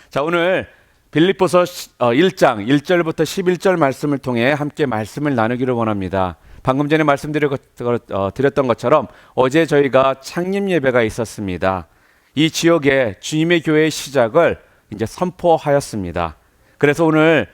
자, 오늘 빌립보서 1장 1절부터 11절 말씀을 통해 함께 말씀을 나누기를 원합니다. 방금 전에 말씀드렸던 것처럼 어제 저희가 창립 예배가 있었습니다. 이 지역에 주님의 교회의 시작을 이제 선포하였습니다. 그래서 오늘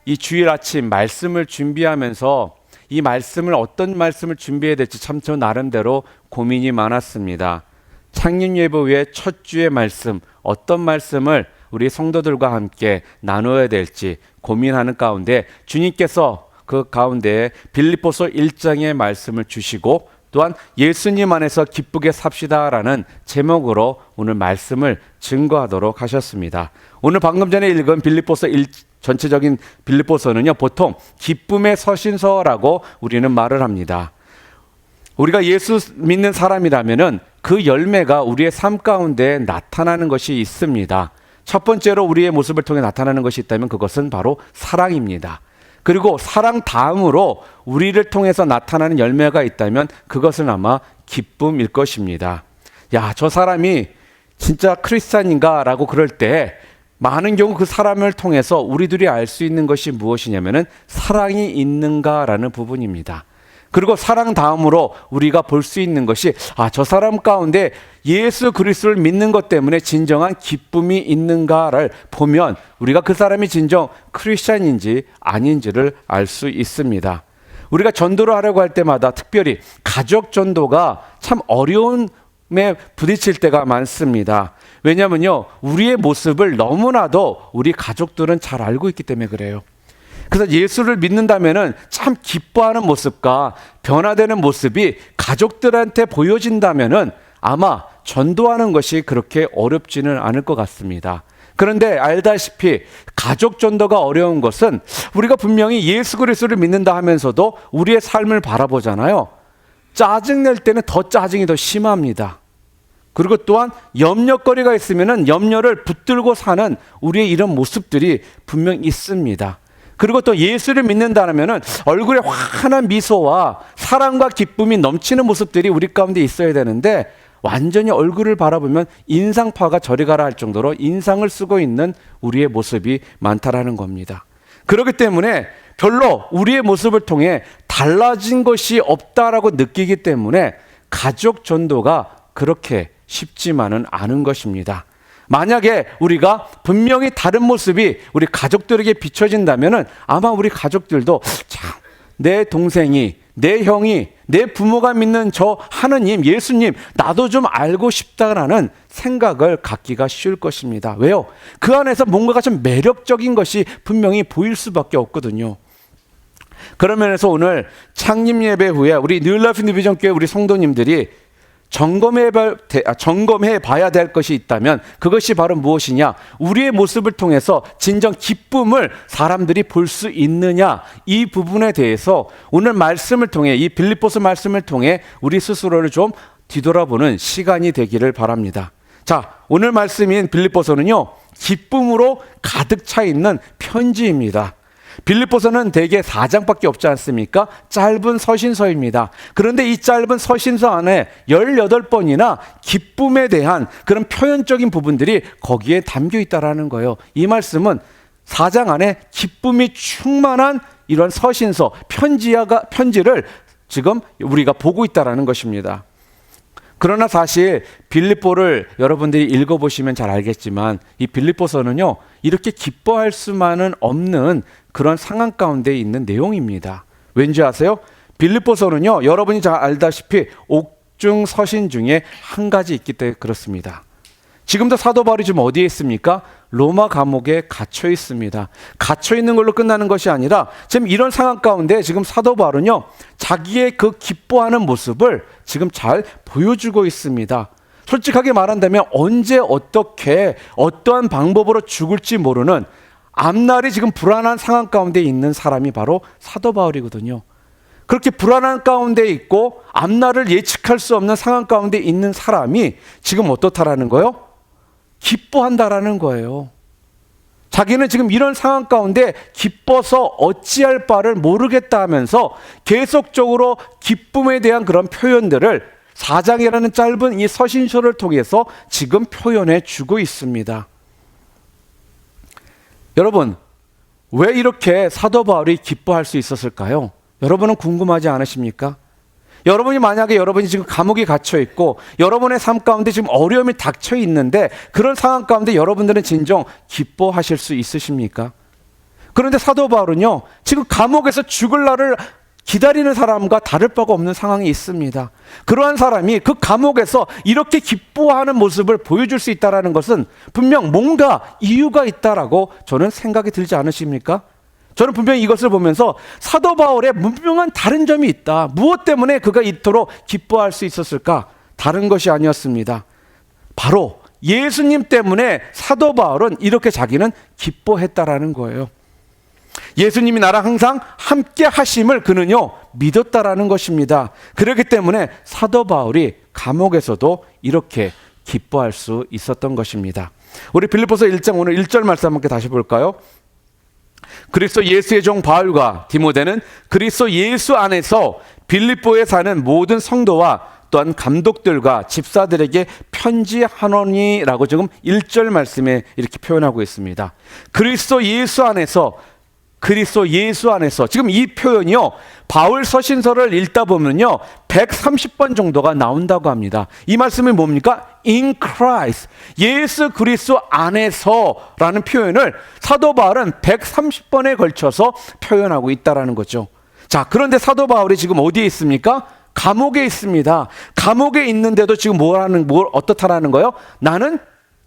이 주일 아침 말씀을 준비하면서 이 말씀을 어떤 말씀을 준비해야 될지 참 저 나름대로 고민이 많았습니다. 창립 예배 후에 첫 주의 말씀, 어떤 말씀을 우리 성도들과 함께 나누어야 될지 고민하는 가운데 주님께서 그 가운데 빌립보서 1장의 말씀을 주시고 또한 예수님 안에서 기쁘게 삽시다라는 제목으로 오늘 말씀을 증거하도록 하셨습니다. 오늘 방금 전에 읽은 빌립보서 전체적인 빌립보서는요, 보통 기쁨의 서신서라고 우리는 말을 합니다. 우리가 예수 믿는 사람이라면은 그 열매가 우리의 삶 가운데 나타나는 것이 있습니다. 첫 번째로 우리의 모습을 통해 나타나는 것이 있다면 그것은 바로 사랑입니다. 그리고 사랑 다음으로 우리를 통해서 나타나는 열매가 있다면 그것은 아마 기쁨일 것입니다. 야, 저 사람이 진짜 크리스찬인가? 라고 그럴 때 많은 경우 그 사람을 통해서 우리들이 알 수 있는 것이 무엇이냐면은 사랑이 있는가라는 부분입니다. 그리고 사랑 다음으로 우리가 볼 수 있는 것이 저 사람 가운데 예수 그리스도를 믿는 것 때문에 진정한 기쁨이 있는가를 보면 우리가 그 사람이 진정 크리스찬인지 아닌지를 알 수 있습니다. 우리가 전도를 하려고 할 때마다 특별히 가족 전도가 참 어려움에 부딪힐 때가 많습니다. 왜냐하면요, 우리의 모습을 너무나도 우리 가족들은 잘 알고 있기 때문에 그래요. 그래서 예수를 믿는다면은 참 기뻐하는 모습과 변화되는 모습이 가족들한테 보여진다면은 아마 전도하는 것이 그렇게 어렵지는 않을 것 같습니다. 그런데 알다시피 가족 전도가 어려운 것은 우리가 분명히 예수 그리스도를 믿는다 하면서도 우리의 삶을 바라보잖아요. 짜증낼 때는 더 짜증이 더 심합니다. 그리고 또한 염려거리가 있으면은 염려를 붙들고 사는 우리의 이런 모습들이 분명 있습니다. 그리고 또 예수를 믿는다면 얼굴에 환한 미소와 사랑과 기쁨이 넘치는 모습들이 우리 가운데 있어야 되는데 완전히 얼굴을 바라보면 인상파가 저리 가라 할 정도로 인상을 쓰고 있는 우리의 모습이 많다라는 겁니다. 그렇기 때문에 별로 우리의 모습을 통해 달라진 것이 없다라고 느끼기 때문에 가족 전도가 그렇게 쉽지만은 않은 것입니다. 만약에 우리가 분명히 다른 모습이 우리 가족들에게 비춰진다면은 아마 우리 가족들도 참, 내 동생이, 내 형이, 내 부모가 믿는 저 하느님, 예수님, 나도 좀 알고 싶다라는 생각을 갖기가 쉬울 것입니다. 왜요? 그 안에서 뭔가가 좀 매력적인 것이 분명히 보일 수밖에 없거든요. 그런 면에서 오늘 창립 예배 후에 우리 뉴라이프 디비전교회 우리 성도님들이 점검해 봐야 될 것이 있다면 그것이 바로 무엇이냐? 우리의 모습을 통해서 진정 기쁨을 사람들이 볼 수 있느냐? 이 부분에 대해서 오늘 말씀을 통해 이 빌립보서 말씀을 통해 우리 스스로를 좀 뒤돌아보는 시간이 되기를 바랍니다. 자, 오늘 말씀인 빌립보서는요, 기쁨으로 가득 차 있는 편지입니다. 빌립보서는 대개 4장밖에 없지 않습니까? 짧은 서신서입니다. 그런데 이 짧은 서신서 안에 18번이나 기쁨에 대한 그런 표현적인 부분들이 거기에 담겨 있다라는 거예요. 이 말씀은 4장 안에 기쁨이 충만한 이런 서신서, 편지를 지금 우리가 보고 있다라는 것입니다. 그러나 사실 빌립보를 여러분들이 읽어보시면 잘 알겠지만 이 빌립보서는요, 이렇게 기뻐할 수만은 없는 그런 상황 가운데 있는 내용입니다. 왠지 아세요? 빌립보서는요, 여러분이 잘 알다시피 옥중 서신 중에 한 가지 있기 때문에 그렇습니다. 지금도 사도 바울이 지금 어디에 있습니까? 로마 감옥에 갇혀 있습니다. 갇혀 있는 걸로 끝나는 것이 아니라 지금 이런 상황 가운데 지금 사도 바울은요, 자기의 그 기뻐하는 모습을 지금 잘 보여주고 있습니다. 솔직하게 말한다면 언제 어떻게 어떠한 방법으로 죽을지 모르는 앞날이 지금 불안한 상황 가운데 있는 사람이 바로 사도 바울이거든요. 그렇게 불안한 가운데 있고 앞날을 예측할 수 없는 상황 가운데 있는 사람이 지금 어떻다라는 거예요? 기뻐한다라는 거예요. 자기는 지금 이런 상황 가운데 기뻐서 어찌할 바를 모르겠다 하면서 계속적으로 기쁨에 대한 그런 표현들을 4장이라는 짧은 이 서신서를 통해서 지금 표현해 주고 있습니다. 여러분, 왜 이렇게 사도 바울이 기뻐할 수 있었을까요? 여러분은 궁금하지 않으십니까? 여러분이 만약에 여러분이 지금 감옥에 갇혀 있고 여러분의 삶 가운데 지금 어려움이 닥쳐 있는데 그런 상황 가운데 여러분들은 진정 기뻐하실 수 있으십니까? 그런데 사도 바울은요, 지금 감옥에서 죽을 날을 기다리는 사람과 다를 바가 없는 상황이 있습니다. 그러한 사람이 그 감옥에서 이렇게 기뻐하는 모습을 보여줄 수 있다는 것은 분명 뭔가 이유가 있다라고 저는 생각이 들지 않으십니까? 저는 분명히 이것을 보면서 사도 바울의 분명한 다른 점이 있다. 무엇 때문에 그가 이토록 기뻐할 수 있었을까? 다른 것이 아니었습니다. 바로 예수님 때문에 사도 바울은 이렇게 자기는 기뻐했다라는 거예요. 예수님이 나랑 항상 함께 하심을 그는요 믿었다라는 것입니다. 그렇기 때문에 사도 바울이 감옥에서도 이렇게 기뻐할 수 있었던 것입니다. 우리 빌립보서 1장 오늘 1절 말씀 함께 다시 볼까요? 그리스도 예수의 종 바울과 디모데는 그리스도 예수 안에서 빌립보에 사는 모든 성도와 또한 감독들과 집사들에게 편지하노니라고 지금 1절 말씀에 이렇게 표현하고 있습니다. 그리스도 예수 안에서 지금 이 표현이요 바울 서신서를 읽다 보면요 130번 정도가 나온다고 합니다. 이 말씀이 뭡니까? In Christ, 예수 그리스도 안에서라는 표현을 사도 바울은 130번에 걸쳐서 표현하고 있다라는 거죠. 자, 그런데 사도 바울이 지금 어디에 있습니까? 감옥에 있습니다. 감옥에 있는데도 지금 어떻다라는 거예요? 나는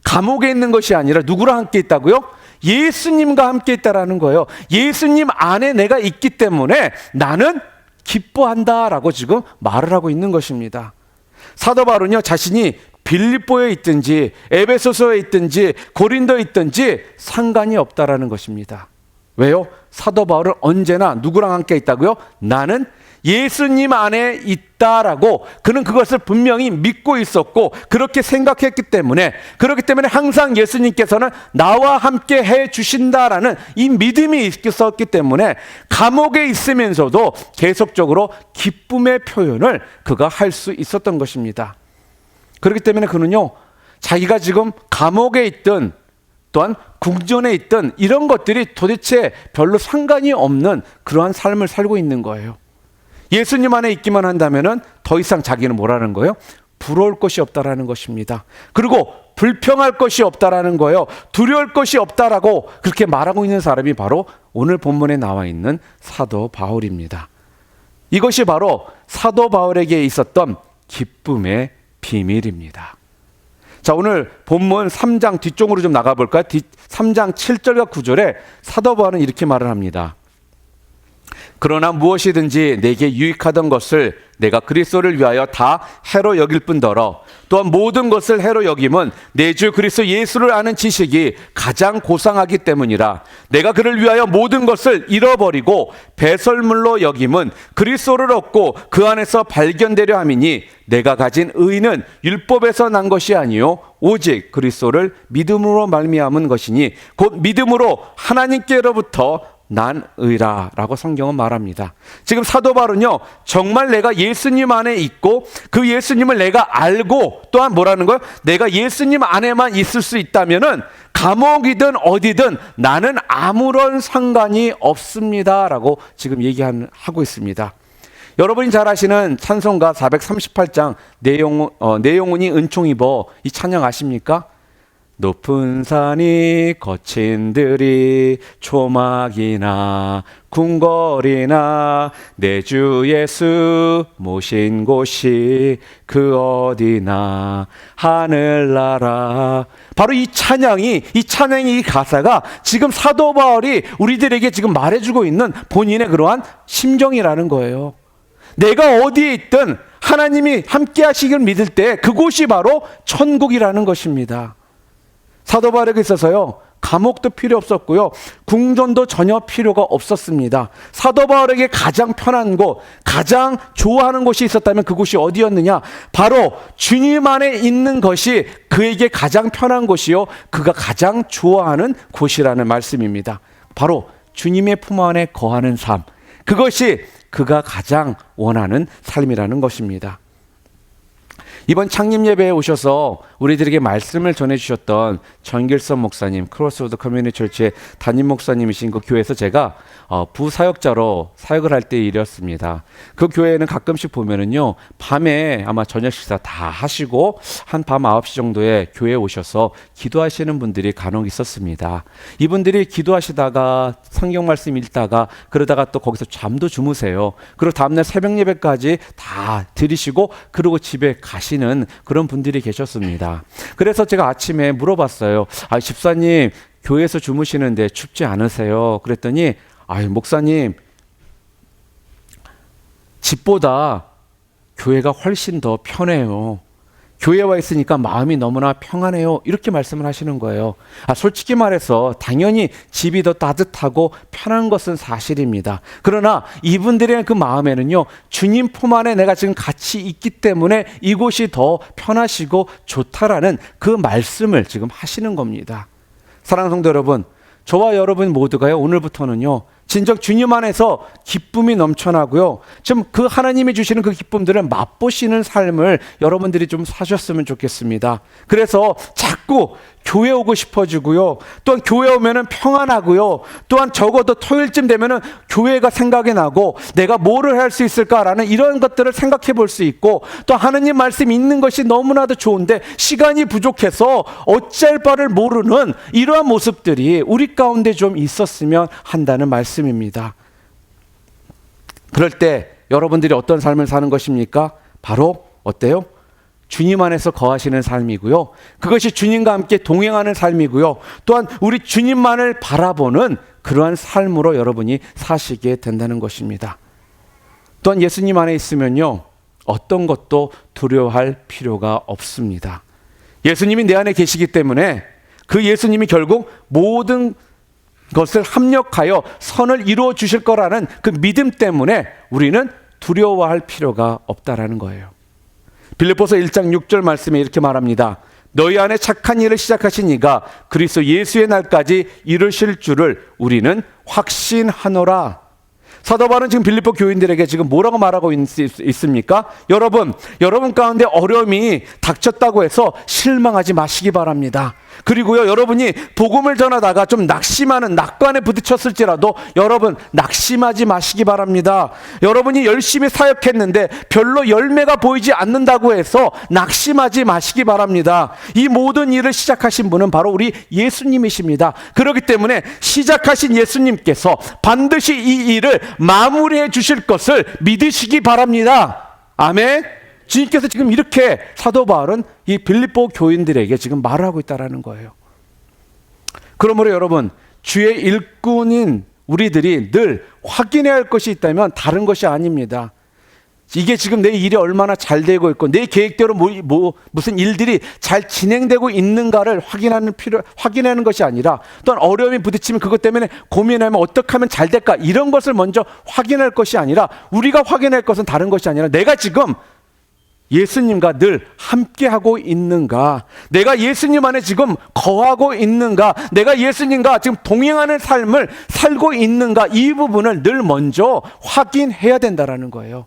감옥에 있는 것이 아니라 누구랑 함께 있다고요? 예수님과 함께 있다라는 거예요. 예수님 안에 내가 있기 때문에 나는 기뻐한다라고 지금 말을 하고 있는 것입니다. 사도 바울은요 자신이 빌립보에 있든지 에베소서에 있든지 고린도에 있든지 상관이 없다라는 것입니다. 왜요? 사도 바울은 언제나 누구랑 함께 있다고요? 나는 예수님 안에 있다라고 그는 그것을 분명히 믿고 있었고 그렇게 생각했기 때문에 그렇기 때문에 항상 예수님께서는 나와 함께 해 주신다라는 이 믿음이 있었기 때문에 감옥에 있으면서도 계속적으로 기쁨의 표현을 그가 할 수 있었던 것입니다. 그렇기 때문에 그는요 자기가 지금 감옥에 있든 또한 궁전에 있든 이런 것들이 도대체 별로 상관이 없는 그러한 삶을 살고 있는 거예요. 예수님 안에 있기만 한다면은 더 이상 자기는 뭐라는 거예요? 부러울 것이 없다라는 것입니다. 그리고 불평할 것이 없다라는 거예요. 두려울 것이 없다라고 그렇게 말하고 있는 사람이 바로 오늘 본문에 나와 있는 사도 바울입니다. 이것이 바로 사도 바울에게 있었던 기쁨의 비밀입니다. 자, 오늘 본문 3장 뒤쪽으로 좀 나가볼까요? 3장 7절과 9절에 사도 바울은 이렇게 말을 합니다. 그러나 무엇이든지 내게 유익하던 것을 내가 그리스도를 위하여 다 해로 여길 뿐더러 또한 모든 것을 해로 여김은 내 주 그리스도 예수를 아는 지식이 가장 고상하기 때문이라. 내가 그를 위하여 모든 것을 잃어버리고 배설물로 여김은 그리스도를 얻고 그 안에서 발견되려 함이니 내가 가진 의는 율법에서 난 것이 아니요 오직 그리스도를 믿음으로 말미암은 것이니 곧 믿음으로 하나님께로부터 난 의라라고 성경은 말합니다. 지금 사도 바울은요 정말 내가 예수님 안에 있고 그 예수님을 내가 알고 또한 뭐라는 거예요? 내가 예수님 안에만 있을 수 있다면은 감옥이든 어디든 나는 아무런 상관이 없습니다라고 지금 얘기하고 있습니다. 여러분이 잘 아시는 찬송가 438장 내 영혼이 은총 입어 이 찬양 아십니까? 높은 산이 거친 들이 초막이나 궁궐이나 내 주 예수 모신 곳이 그 어디나 하늘나라. 바로 이 찬양이 이 가사가 지금 사도 바울이 우리들에게 지금 말해주고 있는 본인의 그러한 심정이라는 거예요. 내가 어디에 있든 하나님이 함께 하시길 믿을 때 그곳이 바로 천국이라는 것입니다. 사도 바울에게 있어서요 감옥도 필요 없었고요 궁전도 전혀 필요가 없었습니다. 사도 바울에게 가장 편한 곳, 가장 좋아하는 곳이 있었다면 그곳이 어디였느냐? 바로 주님 안에 있는 것이 그에게 가장 편한 곳이요 그가 가장 좋아하는 곳이라는 말씀입니다. 바로 주님의 품 안에 거하는 삶, 그것이 그가 가장 원하는 삶이라는 것입니다. 이번 창립 예배에 오셔서 우리들에게 말씀을 전해주셨던 정길선 목사님, 크로스로드 커뮤니티 철치의 담임 목사님이신 그 교회에서 제가 부사역자로 사역을 할 때 일이었습니다. 그 교회에는 가끔씩 보면은요, 밤에 아마 저녁 식사 다 하시고 한 밤 9시 정도에 교회에 오셔서 기도하시는 분들이 간혹 있었습니다. 이분들이 기도하시다가 성경 말씀 읽다가 그러다가 또 거기서 잠도 주무세요. 그리고 다음날 새벽 예배까지 다 드리시고 그러고 집에 가시는 그런 분들이 계셨습니다. 그래서 제가 아침에 물어봤어요. 집사님, 교회에서 주무시는데 춥지 않으세요? 그랬더니 목사님, 집보다 교회가 훨씬 더 편해요. 교회에 와 있으니까 마음이 너무나 평안해요. 이렇게 말씀을 하시는 거예요. 솔직히 말해서 당연히 집이 더 따뜻하고 편한 것은 사실입니다. 그러나 이분들의 그 마음에는요, 주님 품 안에 내가 지금 같이 있기 때문에 이곳이 더 편하시고 좋다라는 그 말씀을 지금 하시는 겁니다. 사랑하는 성도 여러분, 저와 여러분 모두가요, 오늘부터는요, 진정 주님 안에서 기쁨이 넘쳐나고요, 좀 그 하나님이 주시는 그 기쁨들을 맛보시는 삶을 여러분들이 좀 사셨으면 좋겠습니다. 그래서 자꾸 교회 오고 싶어지고요, 또한 교회 오면은 평안하고요, 또한 적어도 토요일쯤 되면은 교회가 생각이 나고 내가 뭐를 할 수 있을까라는 이런 것들을 생각해 볼 수 있고, 또 하나님 말씀 읽는 것이 너무나도 좋은데 시간이 부족해서 어찌할 바를 모르는 이러한 모습들이 우리 가운데 좀 있었으면 한다는 말씀입니다. 그럴 때 여러분들이 어떤 삶을 사는 것입니까? 바로 어때요? 주님 안에서 거하시는 삶이고요, 그것이 주님과 함께 동행하는 삶이고요, 또한 우리 주님만을 바라보는 그러한 삶으로 여러분이 사시게 된다는 것입니다. 또한 예수님 안에 있으면요, 어떤 것도 두려워할 필요가 없습니다. 예수님이 내 안에 계시기 때문에 그 예수님이 결국 모든 것을 합력하여 선을 이루어 주실 거라는 그 믿음 때문에 우리는 두려워할 필요가 없다라는 거예요. 빌립보서 1장 6절 말씀에 이렇게 말합니다. 너희 안에 착한 일을 시작하신 이가 그리스도 예수의 날까지 이루실 줄을 우리는 확신하노라. 사도 바울은 지금 빌립보 교인들에게 지금 뭐라고 말하고 있습니까? 여러분 가운데 어려움이 닥쳤다고 해서 실망하지 마시기 바랍니다. 그리고요, 여러분이 복음을 전하다가 좀 낙심하는 낙관에 부딪혔을지라도 여러분 낙심하지 마시기 바랍니다. 여러분이 열심히 사역했는데 별로 열매가 보이지 않는다고 해서 낙심하지 마시기 바랍니다. 이 모든 일을 시작하신 분은 바로 우리 예수님이십니다. 그렇기 때문에 시작하신 예수님께서 반드시 이 일을 마무리해 주실 것을 믿으시기 바랍니다. 아멘. 주님께서 지금 이렇게 사도 바울은 이 빌립보 교인들에게 지금 말을 하고 있다는 거예요. 그러므로 여러분, 주의 일꾼인 우리들이 늘 확인해야 할 것이 있다면 다른 것이 아닙니다. 이게 지금 내 일이 얼마나 잘 되고 있고 내 계획대로 무슨 일들이 잘 진행되고 있는가를 확인하는 것이 아니라, 또한 어려움이 부딪히면 그것 때문에 고민하면 어떻게 하면 잘 될까, 이런 것을 먼저 확인할 것이 아니라, 우리가 확인할 것은 다른 것이 아니라 내가 지금 예수님과 늘 함께하고 있는가, 내가 예수님 안에 지금 거하고 있는가, 내가 예수님과 지금 동행하는 삶을 살고 있는가, 이 부분을 늘 먼저 확인해야 된다는 거예요.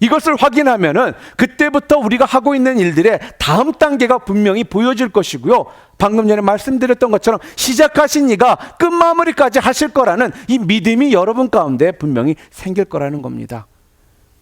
이것을 확인하면은 그때부터 우리가 하고 있는 일들의 다음 단계가 분명히 보여질 것이고요, 방금 전에 말씀드렸던 것처럼 시작하신 이가 끝마무리까지 하실 거라는 이 믿음이 여러분 가운데 분명히 생길 거라는 겁니다.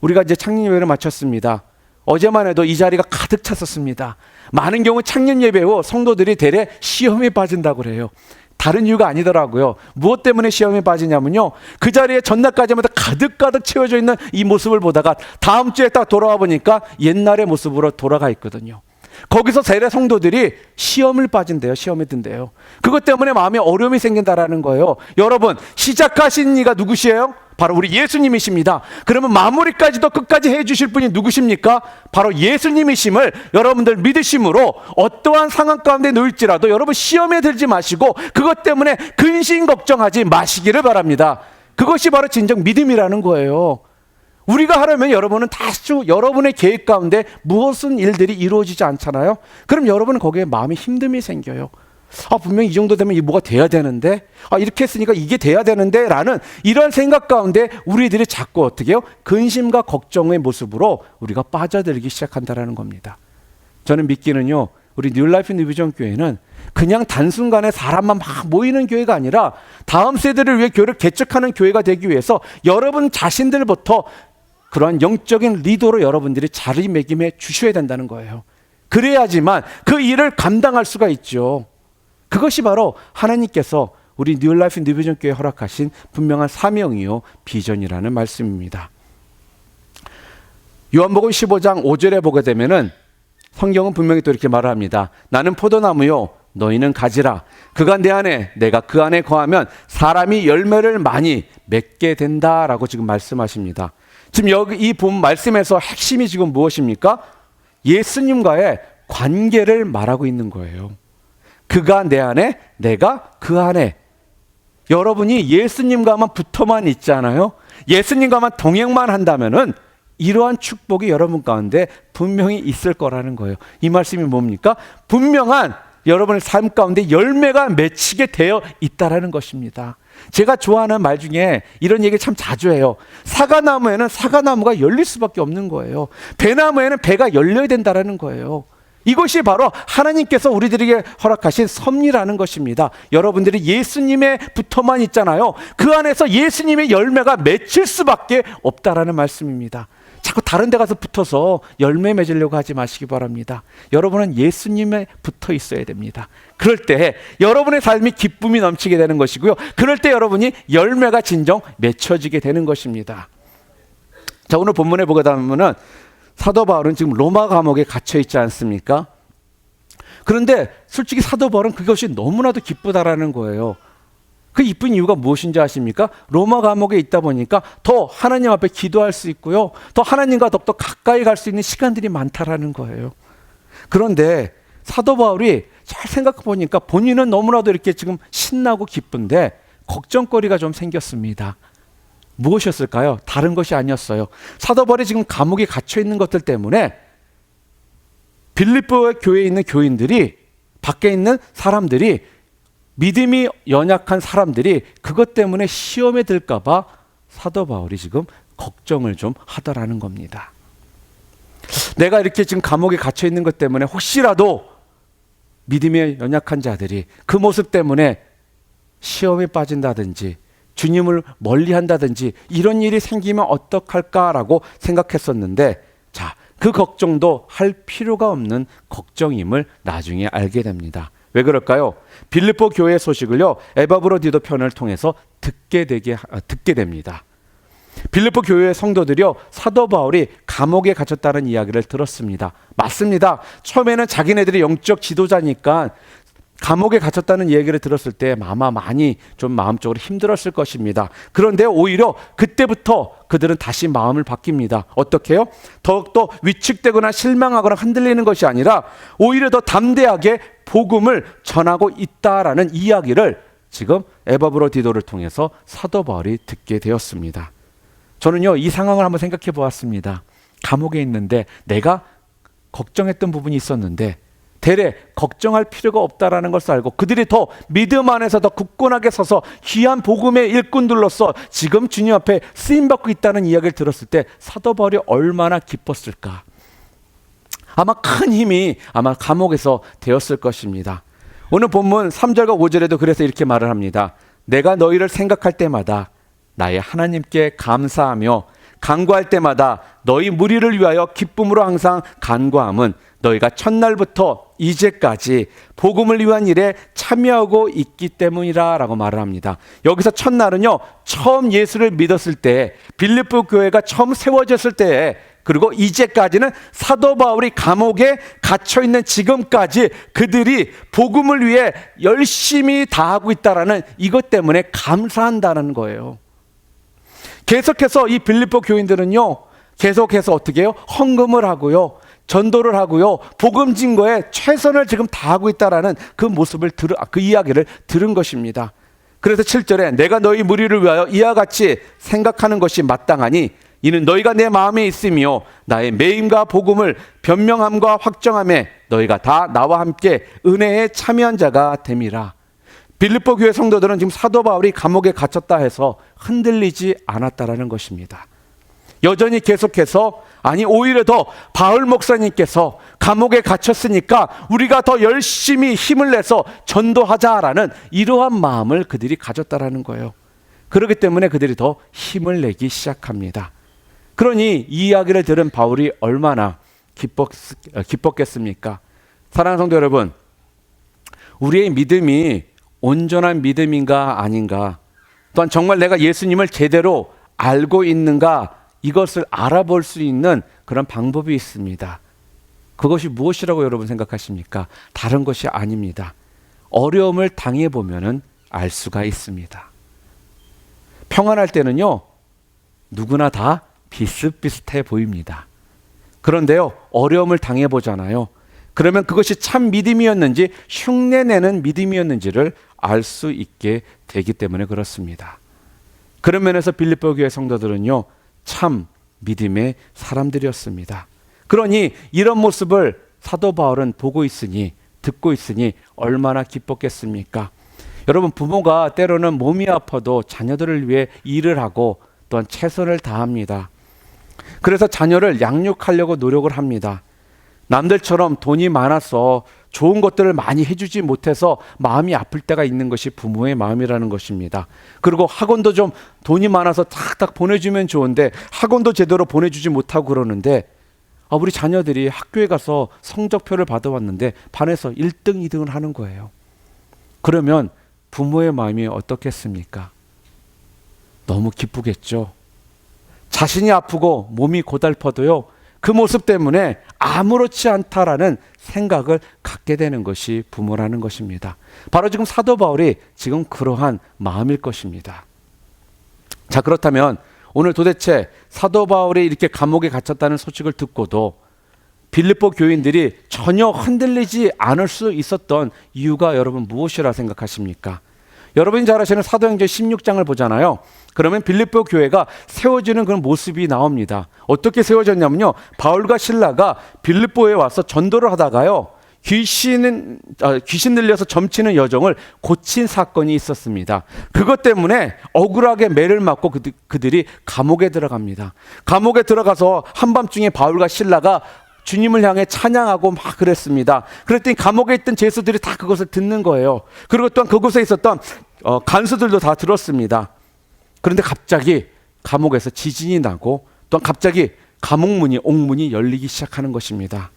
우리가 이제 창립 예배를 마쳤습니다. 어제만 해도 이 자리가 가득 찼었습니다. 많은 경우 창립 예배 후 성도들이 대래 시험에 빠진다고 그래요. 다른 이유가 아니더라고요. 무엇 때문에 시험에 빠지냐면요, 그 자리에 전날까지만 가득가득 채워져 있는 이 모습을 보다가 다음 주에 딱 돌아와 보니까 옛날의 모습으로 돌아가 있거든요. 거기서 대래 성도들이 시험을 빠진대요. 시험에 든대요. 그것 때문에 마음에 어려움이 생긴다라는 거예요. 여러분, 시작하신 이가 누구시에요? 바로 우리 예수님이십니다. 그러면 마무리까지도 끝까지 해주실 분이 누구십니까? 바로 예수님이심을 여러분들 믿으심으로 어떠한 상황 가운데 놓일지라도 여러분 시험에 들지 마시고 그것 때문에 근심 걱정하지 마시기를 바랍니다. 그것이 바로 진정 믿음이라는 거예요. 우리가 하려면 여러분은 다수 여러분의 계획 가운데 무엇은 일들이 이루어지지 않잖아요. 그럼 여러분은 거기에 마음의 힘듦이 생겨요. 분명히 이 정도 되면 이 뭐가 돼야 되는데, 이렇게 했으니까 이게 돼야 되는데 라는 이런 생각 가운데 우리들이 자꾸 어떻게 해요? 근심과 걱정의 모습으로 우리가 빠져들기 시작한다는 겁니다. 저는 믿기는요, 우리 뉴라이프 뉴비전 교회는 그냥 단순간에 사람만 막 모이는 교회가 아니라 다음 세대를 위해 교회를 개척하는 교회가 되기 위해서 여러분 자신들부터 그러한 영적인 리더로 여러분들이 자리매김해 주셔야 된다는 거예요. 그래야지만 그 일을 감당할 수가 있죠. 그것이 바로 하나님께서 우리 뉴라이프 뉴비전 교회에 허락하신 분명한 사명이요 비전이라는 말씀입니다. 요한복음 15장 5절에 보게 되면은 성경은 분명히 또 이렇게 말을 합니다. 나는 포도나무요 너희는 가지라. 그가 내 안에 내가 그 안에 거하면 사람이 열매를 많이 맺게 된다라고 지금 말씀하십니다. 지금 여기 이 본 말씀에서 핵심이 지금 무엇입니까? 예수님과의 관계를 말하고 있는 거예요. 그가 내 안에 내가 그 안에. 여러분이 예수님과만 붙어만 있잖아요. 예수님과만 동행만 한다면은 이러한 축복이 여러분 가운데 분명히 있을 거라는 거예요. 이 말씀이 뭡니까? 분명한 여러분의 삶 가운데 열매가 맺히게 되어 있다라는 것입니다. 제가 좋아하는 말 중에 이런 얘기를 참 자주 해요. 사과나무에는 사과나무가 열릴 수밖에 없는 거예요. 배나무에는 배가 열려야 된다라는 거예요. 이것이 바로 하나님께서 우리들에게 허락하신 섭리라는 것입니다. 여러분들이 예수님에 붙어만 있잖아요. 그 안에서 예수님의 열매가 맺힐 수밖에 없다라는 말씀입니다. 자꾸 다른 데 가서 붙어서 열매 맺으려고 하지 마시기 바랍니다. 여러분은 예수님에 붙어 있어야 됩니다. 그럴 때 여러분의 삶이 기쁨이 넘치게 되는 것이고요. 그럴 때 여러분이 열매가 진정 맺혀지게 되는 것입니다. 자, 오늘 본문에 보게 되면은 사도 바울은 지금 로마 감옥에 갇혀 있지 않습니까? 그런데 솔직히 사도 바울은 그것이 너무나도 기쁘다라는 거예요. 그 이쁜 이유가 무엇인지 아십니까? 로마 감옥에 있다 보니까 더 하나님 앞에 기도할 수 있고요. 더 하나님과 더욱더 가까이 갈 수 있는 시간들이 많다라는 거예요. 그런데 사도 바울이 잘 생각해 보니까 본인은 너무나도 이렇게 지금 신나고 기쁜데 걱정거리가 좀 생겼습니다. 무엇이었을까요? 다른 것이 아니었어요. 사도 바울이 지금 감옥에 갇혀 있는 것들 때문에 빌립보 교회에 있는 교인들이, 밖에 있는 사람들이, 믿음이 연약한 사람들이 그것 때문에 시험에 들까 봐 사도 바울이 지금 걱정을 좀 하더라는 겁니다. 내가 이렇게 지금 감옥에 갇혀 있는 것 때문에 혹시라도 믿음이 연약한 자들이 그 모습 때문에 시험에 빠진다든지 주님을 멀리한다든지 이런 일이 생기면 어떡할까라고 생각했었는데, 자, 그 걱정도 할 필요가 없는 걱정임을 나중에 알게 됩니다. 왜 그럴까요? 빌립보 교회 소식을요, 에바브로디도 편을 통해서 듣게 됩니다. 빌립보 교회의 성도들이요, 사도 바울이 감옥에 갇혔다는 이야기를 들었습니다. 맞습니다. 처음에는 자기네들이 영적 지도자니까 감옥에 갇혔다는 얘기를 들었을 때 아마 많이 좀 마음적으로 힘들었을 것입니다. 그런데 오히려 그때부터 그들은 다시 마음을 바뀝니다. 어떻게 해요? 더욱더 위축되거나 실망하거나 흔들리는 것이 아니라 오히려 더 담대하게 복음을 전하고 있다라는 이야기를 지금 에바브로디도를 통해서 사도 바울이 듣게 되었습니다. 저는요, 이 상황을 한번 생각해 보았습니다. 감옥에 있는데 내가 걱정했던 부분이 있었는데 대래 걱정할 필요가 없다라는 것을 알고 그들이 더 믿음 안에서 더 굳건하게 서서 귀한 복음의 일꾼들로서 지금 주님 앞에 쓰임받고 있다는 이야기를 들었을 때 사도 바울이 얼마나 기뻤을까. 아마 큰 힘이 아마 감옥에서 되었을 것입니다. 오늘 본문 3절과 5절에도 그래서 이렇게 말을 합니다. 내가 너희를 생각할 때마다 나의 하나님께 감사하며 간구할 때마다 너희 무리를 위하여 기쁨으로 항상 간구함은 너희가 첫날부터 이제까지 복음을 위한 일에 참여하고 있기 때문이라 라고 말을 합니다. 여기서 첫날은요, 처음 예수를 믿었을 때, 빌립보 교회가 처음 세워졌을 때, 그리고 이제까지는 사도 바울이 감옥에 갇혀있는 지금까지 그들이 복음을 위해 열심히 다하고 있다라는 이것 때문에 감사한다는 거예요. 계속해서 이 빌립보 교인들은요, 계속해서 어떻게 해요? 헌금을 하고요, 전도를 하고요, 복음 증거에 최선을 지금 다하고 있다라는 그 모습을 그 이야기를 들은 것입니다. 그래서 7절에 내가 너희 무리를 위하여 이와 같이 생각하는 것이 마땅하니 이는 너희가 내 마음에 있으며 나의 매임과 복음을 변명함과 확정함에 너희가 다 나와 함께 은혜에 참여한 자가 됨이라. 빌립보 교회 성도들은 지금 사도 바울이 감옥에 갇혔다 해서 흔들리지 않았다라는 것입니다. 여전히 계속해서, 아니 오히려 더 바울 목사님께서 감옥에 갇혔으니까 우리가 더 열심히 힘을 내서 전도하자라는 이러한 마음을 그들이 가졌다라는 거예요. 그렇기 때문에 그들이 더 힘을 내기 시작합니다. 그러니 이 이야기를 들은 바울이 얼마나 기뻤겠습니까? 사랑하는 성도 여러분, 우리의 믿음이 온전한 믿음인가 아닌가, 또한 정말 내가 예수님을 제대로 알고 있는가, 이것을 알아볼 수 있는 그런 방법이 있습니다. 그것이 무엇이라고 여러분 생각하십니까? 다른 것이 아닙니다. 어려움을 당해보면 알 수가 있습니다. 평안할 때는요, 누구나 다 비슷비슷해 보입니다. 그런데요, 어려움을 당해보잖아요. 그러면 그것이 참 믿음이었는지 흉내내는 믿음이었는지를 알 수 있게 되기 때문에 그렇습니다. 그런 면에서 빌립보 교회 성도들은요, 참 믿음의 사람들이었습니다. 그러니 이런 모습을 사도 바울은 보고 있으니, 듣고 있으니 얼마나 기뻤겠습니까? 여러분, 부모가 때로는 몸이 아파도 자녀들을 위해 일을 하고 또한 최선을 다합니다. 그래서 자녀를 양육하려고 노력을 합니다. 남들처럼 돈이 많아서 좋은 것들을 많이 해주지 못해서 마음이 아플 때가 있는 것이 부모의 마음이라는 것입니다. 그리고 학원도 좀 돈이 많아서 탁탁 보내주면 좋은데 학원도 제대로 보내주지 못하고 그러는데, 우리 자녀들이 학교에 가서 성적표를 받아왔는데 반에서 1등, 2등을 하는 거예요. 그러면 부모의 마음이 어떻겠습니까? 너무 기쁘겠죠. 자신이 아프고 몸이 고달퍼도요, 그 모습 때문에 아무렇지 않다라는 생각을 갖게 되는 것이 부모라는 것입니다. 바로 지금 사도 바울이 지금 그러한 마음일 것입니다. 자, 그렇다면 오늘 도대체 사도 바울이 이렇게 감옥에 갇혔다는 소식을 듣고도 빌립보 교인들이 전혀 흔들리지 않을 수 있었던 이유가 여러분 무엇이라 생각하십니까? 여러분이 잘 아시는 사도행전 16장을 보잖아요. 그러면 빌립보 교회가 세워지는 그런 모습이 나옵니다. 어떻게 세워졌냐면요, 바울과 실라가 빌립보에 와서 전도를 하다가요, 귀신 들려서 점치는 여종을 고친 사건이 있었습니다. 그것 때문에 억울하게 매를 맞고 그들이 감옥에 들어갑니다. 감옥에 들어가서 한밤중에 바울과 실라가 주님을 향해 찬양하고 막 그랬습니다. 그랬더니 감옥에 있던 죄수들이 다 그것을 듣는 거예요. 그리고 또한 그곳에 있었던 간수들도 다 들었습니다. 그런데 갑자기 감옥에서 지진이 나고 또한 갑자기 감옥문이, 옥문이 열리기 시작하는 것입니다.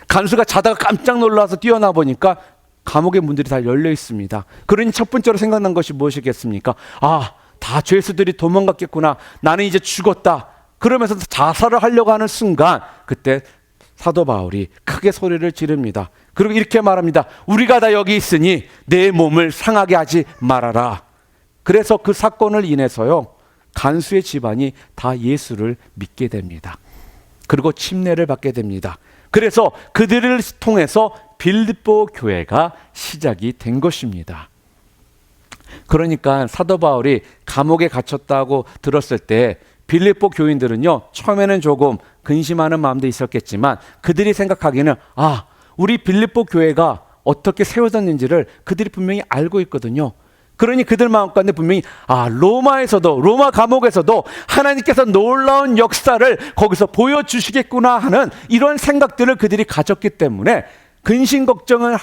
간수가 자다가 깜짝 놀라서 뛰어나 보니까 감옥의 문들이 다 열려 있습니다. 그러니 첫 번째로 생각난 것이 무엇이겠습니까? 다 죄수들이 도망갔겠구나. 나는 이제 죽었다. 그러면서 자살을 하려고 하는 순간, 그때 사도 바울이 크게 소리를 지릅니다. 그리고 이렇게 말합니다. 우리가 다 여기 있으니 내 몸을 상하게 하지 말아라. 그래서 그 사건을 인해서요, 간수의 집안이 다 예수를 믿게 됩니다. 그리고 침례를 받게 됩니다. 그래서 그들을 통해서 빌립보 교회가 시작이 된 것입니다. 그러니까 사도 바울이 감옥에 갇혔다고 들었을 때 빌립보 교인들은요, 처음에는 조금 근심하는 마음도 있었겠지만 그들이 생각하기에는 우리 빌립보 교회가 어떻게 세워졌는지를 그들이 분명히 알고 있거든요. 그러니 그들 마음 가운데 분명히 로마 감옥에서도 하나님께서 놀라운 역사를 거기서 보여주시겠구나 하는 이런 생각들을 그들이 가졌기 때문에 근심 걱정이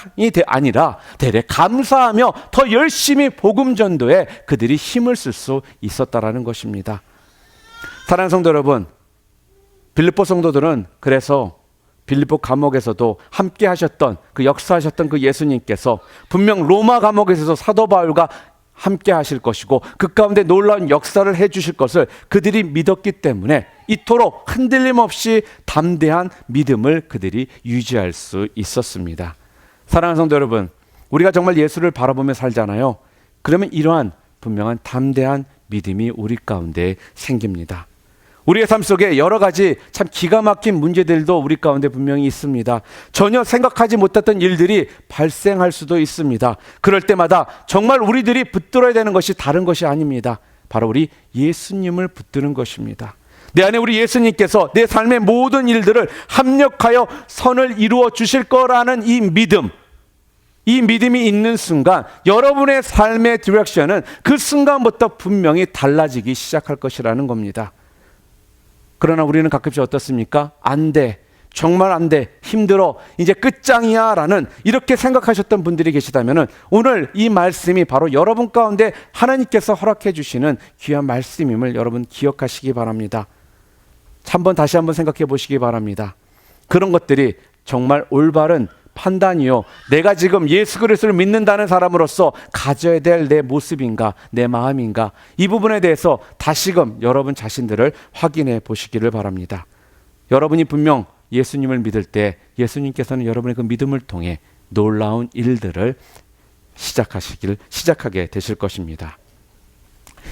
아니라 대래 감사하며 더 열심히 복음 전도에 그들이 힘을 쓸 수 있었다라는 것입니다. 사랑하는 성도 여러분, 빌립보 성도들은 그래서 빌립보 감옥에서도 함께 하셨던 그 역사하셨던 그 예수님께서 분명 로마 감옥에서도 사도 바울과 함께 하실 것이고 그 가운데 놀라운 역사를 해 주실 것을 그들이 믿었기 때문에 이토록 흔들림 없이 담대한 믿음을 그들이 유지할 수 있었습니다. 사랑하는 성도 여러분, 우리가 정말 예수를 바라보며 살잖아요. 그러면 이러한 분명한 담대한 믿음이 우리 가운데 생깁니다. 우리의 삶 속에 여러 가지 참 기가 막힌 문제들도 우리 가운데 분명히 있습니다. 전혀 생각하지 못했던 일들이 발생할 수도 있습니다. 그럴 때마다 정말 우리들이 붙들어야 되는 것이 다른 것이 아닙니다. 바로 우리 예수님을 붙드는 것입니다. 내 안에 우리 예수님께서 내 삶의 모든 일들을 합력하여 선을 이루어 주실 거라는 이 믿음이 있는 순간 여러분의 삶의 디렉션은 그 순간부터 분명히 달라지기 시작할 것이라는 겁니다. 그러나 우리는 가끔씩 어떻습니까? 안 돼. 정말 안 돼. 힘들어. 이제 끝장이야. 라는 이렇게 생각하셨던 분들이 계시다면 오늘 이 말씀이 바로 여러분 가운데 하나님께서 허락해 주시는 귀한 말씀임을 여러분 기억하시기 바랍니다. 다시 한번 생각해 보시기 바랍니다. 그런 것들이 정말 올바른 판단이요, 내가 지금 예수 그리스도를 믿는다는 사람으로서 가져야 될 내 모습인가, 내 마음인가, 이 부분에 대해서 다시금 여러분 자신들을 확인해 보시기를 바랍니다. 여러분이 분명 예수님을 믿을 때 예수님께서는 여러분의 그 믿음을 통해 놀라운 일들을 시작하게 되실 것입니다.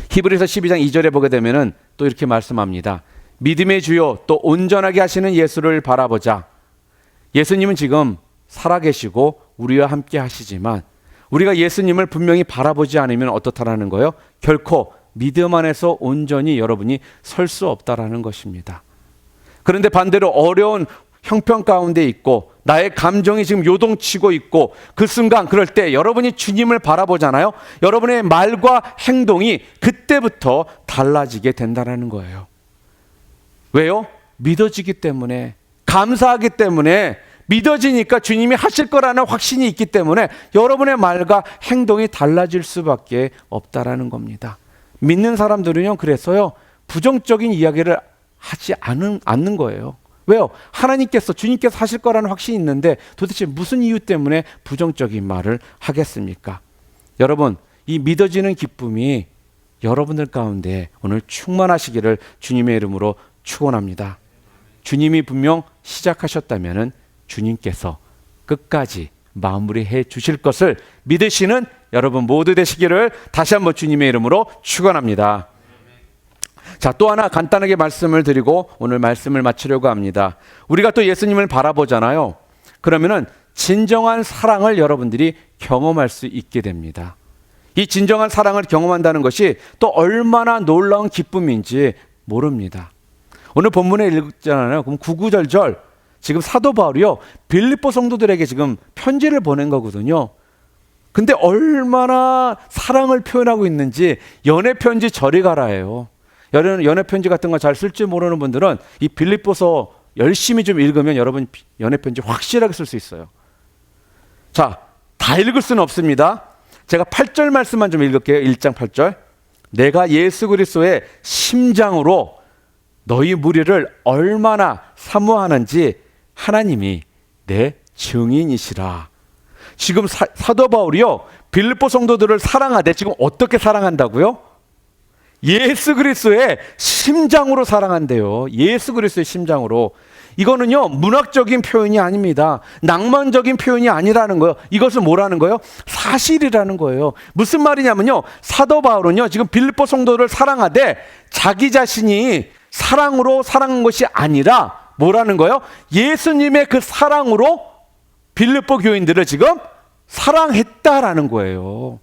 히브리서 12장 2절에 보게 되면은 또 이렇게 말씀합니다. 믿음의 주요 또 온전하게 하시는 예수를 바라보자. 예수님은 지금 살아계시고 우리와 함께 하시지만 우리가 예수님을 분명히 바라보지 않으면 어떻다라는 거예요? 결코 믿음 안에서 온전히 여러분이 설 수 없다라는 것입니다. 그런데 반대로 어려운 형편 가운데 있고 나의 감정이 지금 요동치고 있고 그 순간 그럴 때 여러분이 주님을 바라보잖아요. 여러분의 말과 행동이 그때부터 달라지게 된다는 거예요. 왜요? 믿어지기 때문에, 감사하기 때문에, 믿어지니까 주님이 하실 거라는 확신이 있기 때문에 여러분의 말과 행동이 달라질 수밖에 없다라는 겁니다. 믿는 사람들은요, 그래서요, 부정적인 이야기를 하지 않는 거예요. 왜요? 주님께서 하실 거라는 확신이 있는데 도대체 무슨 이유 때문에 부정적인 말을 하겠습니까? 여러분, 이 믿어지는 기쁨이 여러분들 가운데 오늘 충만하시기를 주님의 이름으로 축원합니다. 주님이 분명 시작하셨다면은 주님께서 끝까지 마무리해 주실 것을 믿으시는 여러분 모두 되시기를 다시 한번 주님의 이름으로 축원합니다. 자, 또 하나 간단하게 말씀을 드리고 오늘 말씀을 마치려고 합니다. 우리가 또 예수님을 바라보잖아요. 그러면은 진정한 사랑을 여러분들이 경험할 수 있게 됩니다. 이 진정한 사랑을 경험한다는 것이 또 얼마나 놀라운 기쁨인지 모릅니다. 오늘 본문에 읽잖아요. 그럼 구구절절 지금 사도 바울이요, 빌립보 성도들에게 지금 편지를 보낸 거거든요. 근데 얼마나 사랑을 표현하고 있는지 연애 편지 저리 가라예요. 연애 편지 같은 거 잘 쓸 줄 모르는 분들은 이 빌립보서 열심히 좀 읽으면 여러분 연애 편지 확실하게 쓸 수 있어요. 자, 다 읽을 수는 없습니다. 제가 8절 말씀만 좀 읽을게요. 1장 8절. 내가 예수 그리스도의 심장으로 너희 무리를 얼마나 사모하는지 하나님이 내 증인이시라. 지금 사도 바울이요, 빌립보 성도들을 사랑하되 지금 어떻게 사랑한다고요? 예수 그리스도의 심장으로 사랑한대요. 예수 그리스도의 심장으로. 이거는요, 문학적인 표현이 아닙니다. 낭만적인 표현이 아니라는 거예요. 이것은 뭐라는 거예요? 사실이라는 거예요. 무슨 말이냐면요, 사도 바울은요, 지금 빌립보 성도를 사랑하되 자기 자신이 사랑으로 사랑한 것이 아니라 뭐라는 거예요? 예수님의 그 사랑으로 빌립보 교인들을 지금 사랑했다라는 거예요.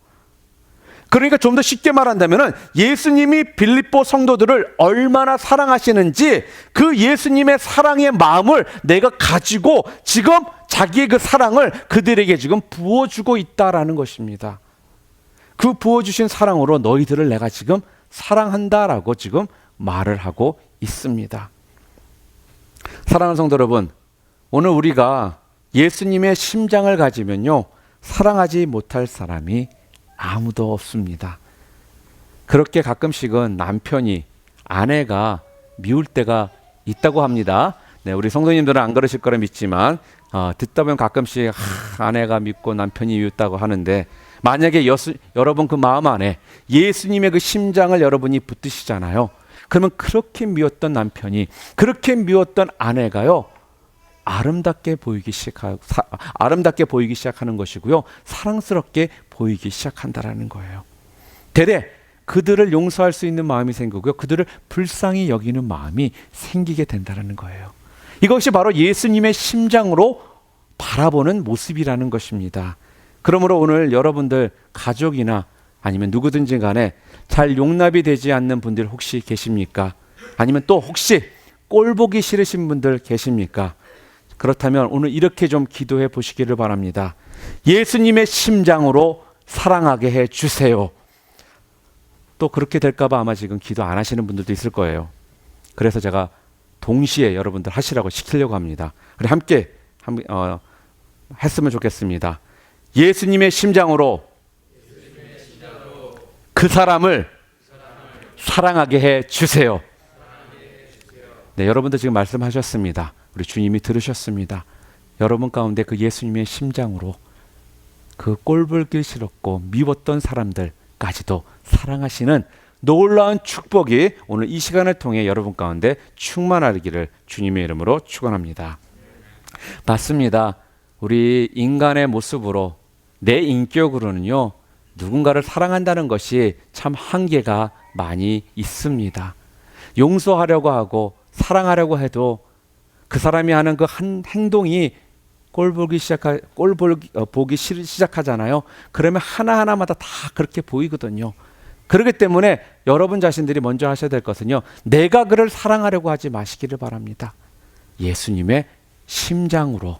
그러니까 좀 더 쉽게 말한다면 예수님이 빌립보 성도들을 얼마나 사랑하시는지 그 예수님의 사랑의 마음을 내가 가지고 지금 자기의 그 사랑을 그들에게 지금 부어주고 있다라는 것입니다. 그 부어주신 사랑으로 너희들을 내가 지금 사랑한다라고 지금 말을 하고 있습니다. 사랑하는 성도 여러분, 오늘 우리가 예수님의 심장을 가지면요, 사랑하지 못할 사람이 아무도 없습니다. 그렇게 가끔씩은 남편이 아내가 미울 때가 있다고 합니다. 네, 우리 성도님들은 안 그러실 거라 믿지만 듣다 보면 가끔씩 아내가 밉고 남편이 미웠다고 하는데, 만약에 여러분 그 마음 안에 예수님의 그 심장을 여러분이 붙드시잖아요. 그러면 그렇게 미웠던 남편이, 그렇게 미웠던 아내가요, 아름답게 보이기 시작하는 것이고요, 사랑스럽게 보이기 시작한다라는 거예요. 대래 그들을 용서할 수 있는 마음이 생기고요, 그들을 불쌍히 여기는 마음이 생기게 된다라는 거예요. 이것이 바로 예수님의 심장으로 바라보는 모습이라는 것입니다. 그러므로 오늘 여러분들 가족이나 아니면 누구든지 간에 잘 용납이 되지 않는 분들 혹시 계십니까? 아니면 또 혹시 꼴 보기 싫으신 분들 계십니까? 그렇다면 오늘 이렇게 좀 기도해 보시기를 바랍니다. 예수님의 심장으로 사랑하게 해 주세요. 또 그렇게 될까 봐 아마 지금 기도 안 하시는 분들도 있을 거예요. 그래서 제가 동시에 여러분들 하시라고 시키려고 합니다. 우리 함께 했으면 좋겠습니다. 예수님의 심장으로 그 사람을 사랑하게 해 주세요. 네, 여러분들 지금 말씀하셨습니다. 우리 주님이 들으셨습니다. 여러분 가운데 그 예수님의 심장으로 그 꼴보기 싫었고 미웠던 사람들까지도 사랑하시는 놀라운 축복이 오늘 이 시간을 통해 여러분 가운데 충만하기를 주님의 이름으로 축원합니다. 맞습니다. 우리 인간의 모습으로 내 인격으로는요, 누군가를 사랑한다는 것이 참 한계가 많이 있습니다. 용서하려고 하고 사랑하려고 해도 그 사람이 하는 그 한 행동이 꼴보기 시작하잖아요. 그러면 하나하나마다 다 그렇게 보이거든요. 그렇기 때문에 여러분 자신들이 먼저 하셔야 될 것은요, 내가 그를 사랑하려고 하지 마시기를 바랍니다. 예수님의 심장으로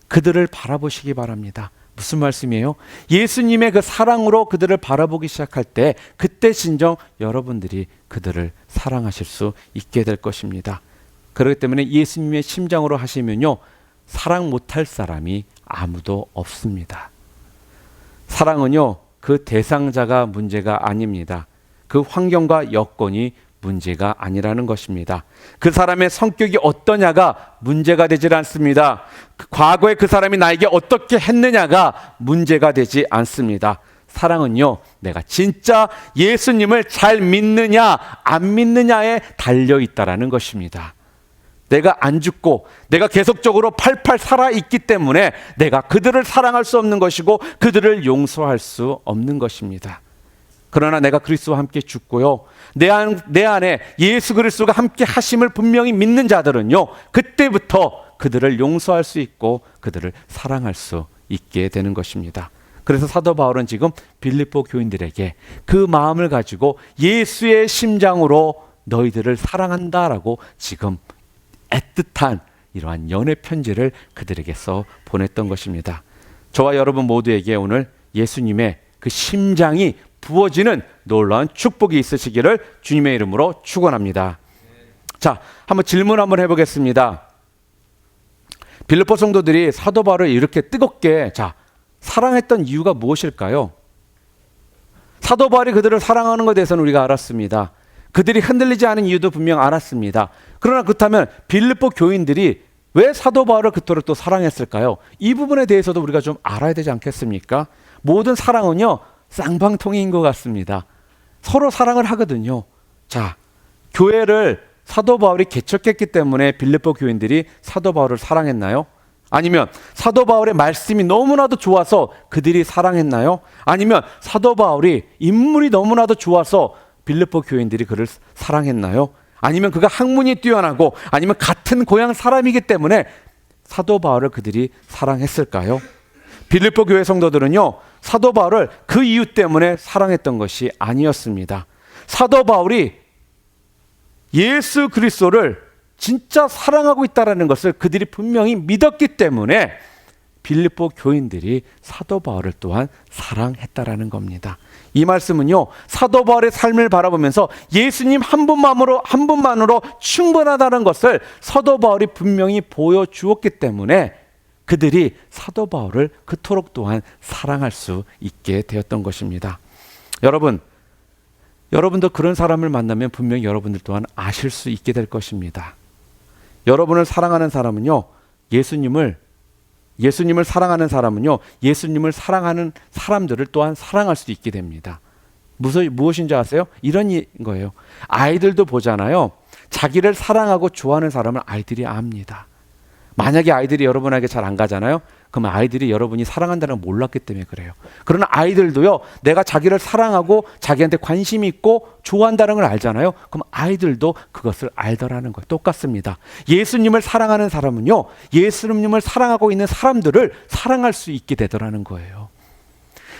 그들을 바라보시기 바랍니다. 무슨 말씀이에요? 예수님의 그 사랑으로 그들을 바라보기 시작할 때 그때 진정 여러분들이 그들을 사랑하실 수 있게 될 것입니다. 그렇기 때문에 예수님의 심장으로 하시면요, 사랑 못할 사람이 아무도 없습니다. 사랑은요, 그 대상자가 문제가 아닙니다. 그 환경과 여건이 문제가 아니라는 것입니다. 그 사람의 성격이 어떠냐가 문제가 되질 않습니다. 과거에 그 사람이 나에게 어떻게 했느냐가 문제가 되지 않습니다. 사랑은요, 내가 진짜 예수님을 잘 믿느냐 안 믿느냐에 달려 있다라는 것입니다. 내가 안 죽고 내가 계속적으로 팔팔 살아있기 때문에 내가 그들을 사랑할 수 없는 것이고 그들을 용서할 수 없는 것입니다. 그러나 내가 그리스도와 함께 죽고요, 내 안에 예수 그리스도가 함께 하심을 분명히 믿는 자들은요, 그때부터 그들을 용서할 수 있고 그들을 사랑할 수 있게 되는 것입니다. 그래서 사도 바울은 지금 빌립보 교인들에게 그 마음을 가지고 예수의 심장으로 너희들을 사랑한다라고 지금 애틋한 이러한 연애 편지를 그들에게 써 보냈던 것입니다. 저와 여러분 모두에게 오늘 예수님의 그 심장이 부어지는 놀라운 축복이 있으시기를 주님의 이름으로 축원합니다. 자, 한번 질문 한번 해보겠습니다. 빌립보 성도들이 사도 바울을 이렇게 뜨겁게 사랑했던 이유가 무엇일까요? 사도 바울이 그들을 사랑하는 것에 대해서는 우리가 알았습니다. 그들이 흔들리지 않은 이유도 분명 알았습니다. 그러나 그렇다면 빌립보 교인들이 왜 사도 바울을 그토록 또 사랑했을까요? 이 부분에 대해서도 우리가 좀 알아야 되지 않겠습니까? 모든 사랑은요, 쌍방통인 것 같습니다. 서로 사랑을 하거든요. 자, 교회를 사도 바울이 개척했기 때문에 빌립보 교인들이 사도 바울을 사랑했나요? 아니면 사도 바울의 말씀이 너무나도 좋아서 그들이 사랑했나요? 아니면 사도 바울이 인물이 너무나도 좋아서 빌립보 교인들이 그를 사랑했나요? 아니면 그가 학문이 뛰어나고 아니면 같은 고향 사람이기 때문에 사도 바울을 그들이 사랑했을까요? 빌립보 교회 성도들은요, 사도 바울을 그 이유 때문에 사랑했던 것이 아니었습니다. 사도 바울이 예수 그리스도를 진짜 사랑하고 있다는 것을 그들이 분명히 믿었기 때문에 빌립보 교인들이 사도 바울을 또한 사랑했다라는 겁니다. 이 말씀은요, 사도 바울의 삶을 바라보면서 예수님 한 분만으로 충분하다는 것을 사도 바울이 분명히 보여주었기 때문에 그들이 사도 바울을 그토록 또한 사랑할 수 있게 되었던 것입니다. 여러분도 그런 사람을 만나면 분명히 여러분들 또한 아실 수 있게 될 것입니다. 여러분을 사랑하는 사람은요, 예수님을 사랑하는 사람은요, 예수님을 사랑하는 사람들을 또한 사랑할 수 있게 됩니다. 무엇인지 아세요? 이런 거예요. 아이들도 보잖아요. 자기를 사랑하고 좋아하는 사람을 아이들이 압니다. 만약에 아이들이 여러분에게 잘 안 가잖아요. 그럼 아이들이 여러분이 사랑한다는 걸 몰랐기 때문에 그래요. 그러나 아이들도요, 내가 자기를 사랑하고 자기한테 관심이 있고 좋아한다는 걸 알잖아요. 그럼 아이들도 그것을 알더라는 거예요. 똑같습니다. 예수님을 사랑하는 사람은요, 예수님을 사랑하고 있는 사람들을 사랑할 수 있게 되더라는 거예요.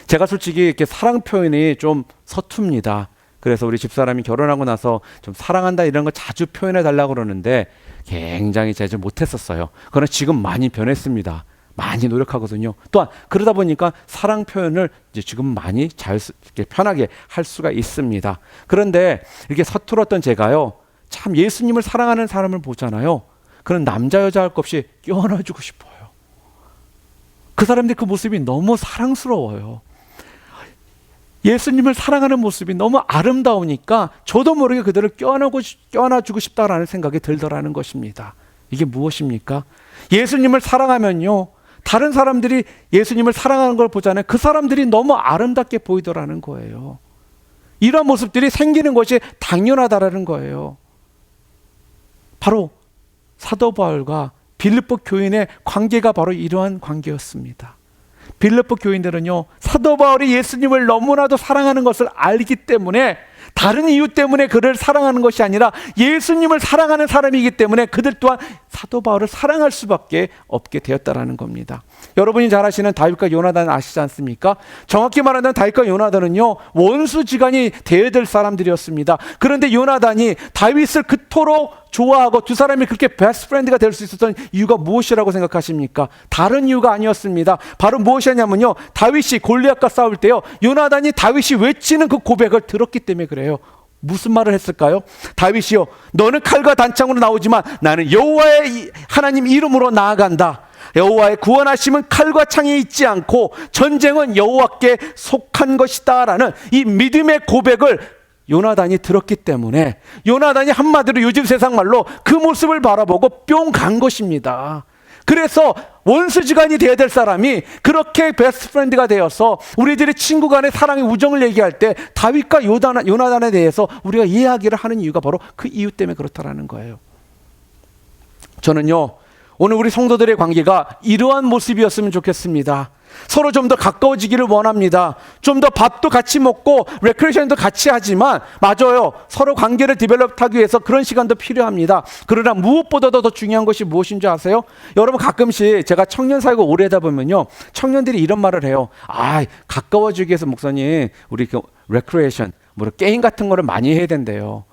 제가 솔직히 이렇게 사랑 표현이 좀 서툽니다. 그래서 우리 집사람이 결혼하고 나서 좀 사랑한다 이런 거 자주 표현해 달라고 그러는데 굉장히 제가 못했었어요. 그러나 지금 많이 변했습니다. 많이 노력하거든요. 또한 그러다 보니까 사랑 표현을 이제 지금 많이 이렇게 편하게 할 수가 있습니다. 그런데 이렇게 서툴었던 제가요, 참 예수님을 사랑하는 사람을 보잖아요. 그런 남자 여자 할 것 없이 껴안아주고 싶어요. 그 사람들 그 모습이 너무 사랑스러워요. 예수님을 사랑하는 모습이 너무 아름다우니까 저도 모르게 그들을 껴안아주고 싶다라는 생각이 들더라는 것입니다. 이게 무엇입니까? 예수님을 사랑하면요, 다른 사람들이 예수님을 사랑하는 걸 보잖아요. 그 사람들이 너무 아름답게 보이더라는 거예요. 이런 모습들이 생기는 것이 당연하다라는 거예요. 바로 사도 바울과 빌립보 교인의 관계가 바로 이러한 관계였습니다. 빌립보 교인들은요, 사도 바울이 예수님을 너무나도 사랑하는 것을 알기 때문에, 다른 이유 때문에 그를 사랑하는 것이 아니라 예수님을 사랑하는 사람이기 때문에 그들 또한 사도 바울을 사랑할 수밖에 없게 되었다라는 겁니다. 여러분이 잘 아시는 다윗과 요나단 아시지 않습니까? 정확히 말하면 다윗과 요나단은요, 원수지간이 되어야 될 사람들이었습니다. 그런데 요나단이 다윗을 그토록 좋아하고 두 사람이 그렇게 베스트 프렌드가 될 수 있었던 이유가 무엇이라고 생각하십니까? 다른 이유가 아니었습니다. 바로 무엇이냐면요, 다윗이 골리앗과 싸울 때요, 요나단이 다윗이 외치는 그 고백을 들었기 때문에 그래요. 무슨 말을 했을까요? 다윗이요, 너는 칼과 단창으로 나오지만 나는 여호와의 하나님 이름으로 나아간다. 여호와의 구원하심은 칼과 창에 있지 않고 전쟁은 여호와께 속한 것이다 라는 이 믿음의 고백을 요나단이 들었기 때문에, 요나단이 한마디로 요즘 세상 말로 그 모습을 바라보고 뿅 간 것입니다. 그래서 원수지간이 되어야 될 사람이 그렇게 베스트 프렌드가 되어서 우리들의 친구 간의 사랑의 우정을 얘기할 때 다윗과 요나단에 대해서 우리가 이야기를 하는 이유가 바로 그 이유 때문에 그렇다라는 거예요. 저는요, 오늘 우리 성도들의 관계가 이러한 모습이었으면 좋겠습니다. 서로 좀 더 가까워지기를 원합니다. 좀 더 밥도 같이 먹고 레크레이션도 같이 하지만, 맞아요, 서로 관계를 디벨롭하기 위해서 그런 시간도 필요합니다. 그러나 무엇보다도 더 중요한 것이 무엇인지 아세요? 여러분, 가끔씩 제가 청년 사역을 오래 하다 보면요, 청년들이 이런 말을 해요. 가까워지기 위해서 목사님, 우리 그 레크레이션, 게임 같은 거를 많이 해야 된대요.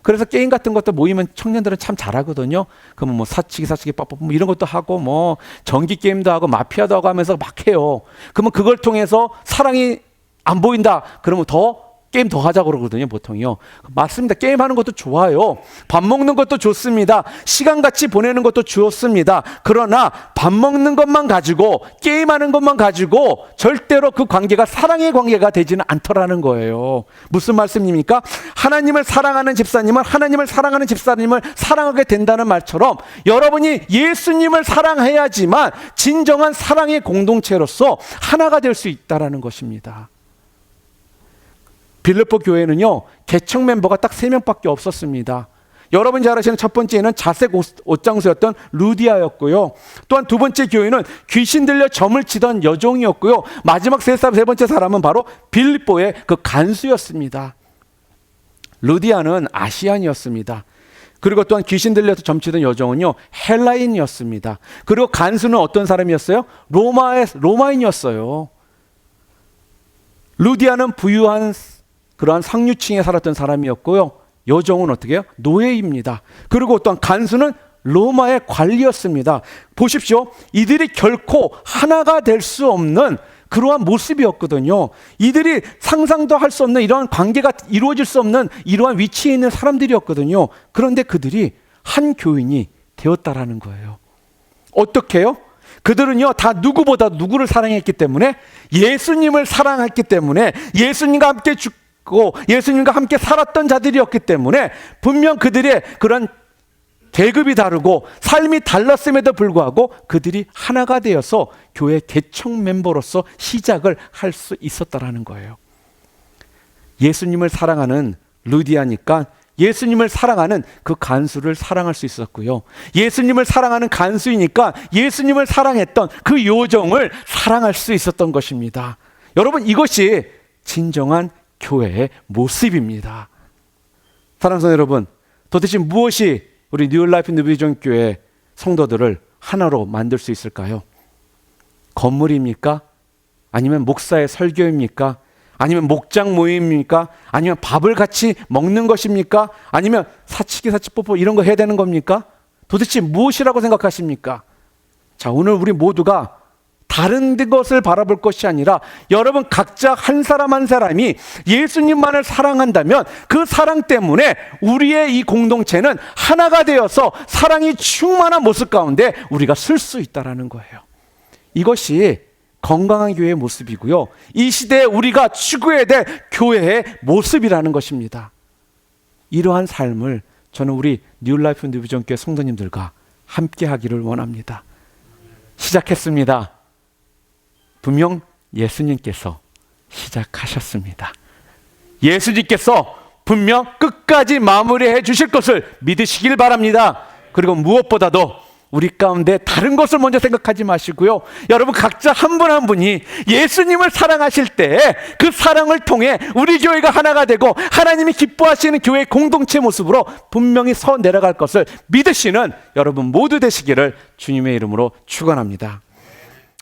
그래서 게임 같은 것도 모이면 청년들은 참 잘하거든요. 그러면 사치기 빡빡 이런 것도 하고 전기 게임도 하고 마피아도 하고 하면서 막 해요. 그러면 그걸 통해서 사랑이 안 보인다. 그러면 게임 더 하자고 그러거든요, 보통요. 맞습니다. 게임하는 것도 좋아요. 밥 먹는 것도 좋습니다. 시간 같이 보내는 것도 좋습니다. 그러나 밥 먹는 것만 가지고, 게임하는 것만 가지고 절대로 그 관계가 사랑의 관계가 되지는 않더라는 거예요. 무슨 말씀입니까? 하나님을 사랑하는 집사님은 하나님을 사랑하는 집사님을 사랑하게 된다는 말처럼, 여러분이 예수님을 사랑해야지만 진정한 사랑의 공동체로서 하나가 될 수 있다는 것입니다. 빌립보 교회는요, 개척 멤버가 딱 3명밖에 없었습니다. 여러분 잘 아시는 첫 번째는 자색 옷장수였던 루디아였고요. 또한 두 번째 교회는 귀신 들려 점을 치던 여종이었고요. 마지막 세 번째 사람은 바로 빌립보의 그 간수였습니다. 루디아는 아시안이었습니다. 그리고 또한 귀신 들려서 점치던 여종은요, 헬라인이었습니다. 그리고 간수는 어떤 사람이었어요? 로마인이었어요. 루디아는 부유한 그러한 상류층에 살았던 사람이었고요. 여종은 어떻게 해요? 노예입니다. 그리고 또한 간수는 로마의 관리였습니다. 보십시오. 이들이 결코 하나가 될 수 없는 그러한 모습이었거든요. 이들이 상상도 할 수 없는 이러한 관계가 이루어질 수 없는 이러한 위치에 있는 사람들이었거든요. 그런데 그들이 한 교인이 되었다라는 거예요. 어떻게 해요? 그들은요, 다 누구보다 누구를 사랑했기 때문에, 예수님을 사랑했기 때문에, 예수님과 함께 죽고 예수님과 함께 살았던 자들이었기 때문에, 분명 그들의 그런 계급이 다르고 삶이 달랐음에도 불구하고 그들이 하나가 되어서 교회 개척 멤버로서 시작을 할 수 있었다라는 거예요. 예수님을 사랑하는 루디아니까 예수님을 사랑하는 그 간수를 사랑할 수 있었고요. 예수님을 사랑하는 간수이니까 예수님을 사랑했던 그 요정을 사랑할 수 있었던 것입니다. 여러분, 이것이 진정한 교회의 모습입니다. 사랑하는 성도 여러분, 도대체 무엇이 우리 뉴라이프 뉴비전 교회 성도들을 하나로 만들 수 있을까요? 건물입니까? 아니면 목사의 설교입니까? 아니면 목장 모임입니까? 아니면 밥을 같이 먹는 것입니까? 아니면 사치기 사치뽀뽀 이런 거 해야 되는 겁니까? 도대체 무엇이라고 생각하십니까? 자, 오늘 우리 모두가 다른 것을 바라볼 것이 아니라 여러분 각자 한 사람 한 사람이 예수님만을 사랑한다면 그 사랑 때문에 우리의 이 공동체는 하나가 되어서 사랑이 충만한 모습 가운데 우리가 쓸 수 있다라는 거예요. 이것이 건강한 교회의 모습이고요. 이 시대에 우리가 추구해야 될 교회의 모습이라는 것입니다. 이러한 삶을 저는 우리 뉴라이프 뉴비전교회 성도님들과 함께 하기를 원합니다. 시작했습니다. 분명 예수님께서 시작하셨습니다. 예수님께서 분명 끝까지 마무리해 주실 것을 믿으시길 바랍니다. 그리고 무엇보다도 우리 가운데 다른 것을 먼저 생각하지 마시고요. 여러분 각자 한 분 한 분이 예수님을 사랑하실 때 그 사랑을 통해 우리 교회가 하나가 되고 하나님이 기뻐하시는 교회 공동체 모습으로 분명히 서 내려갈 것을 믿으시는 여러분 모두 되시기를 주님의 이름으로 축원합니다.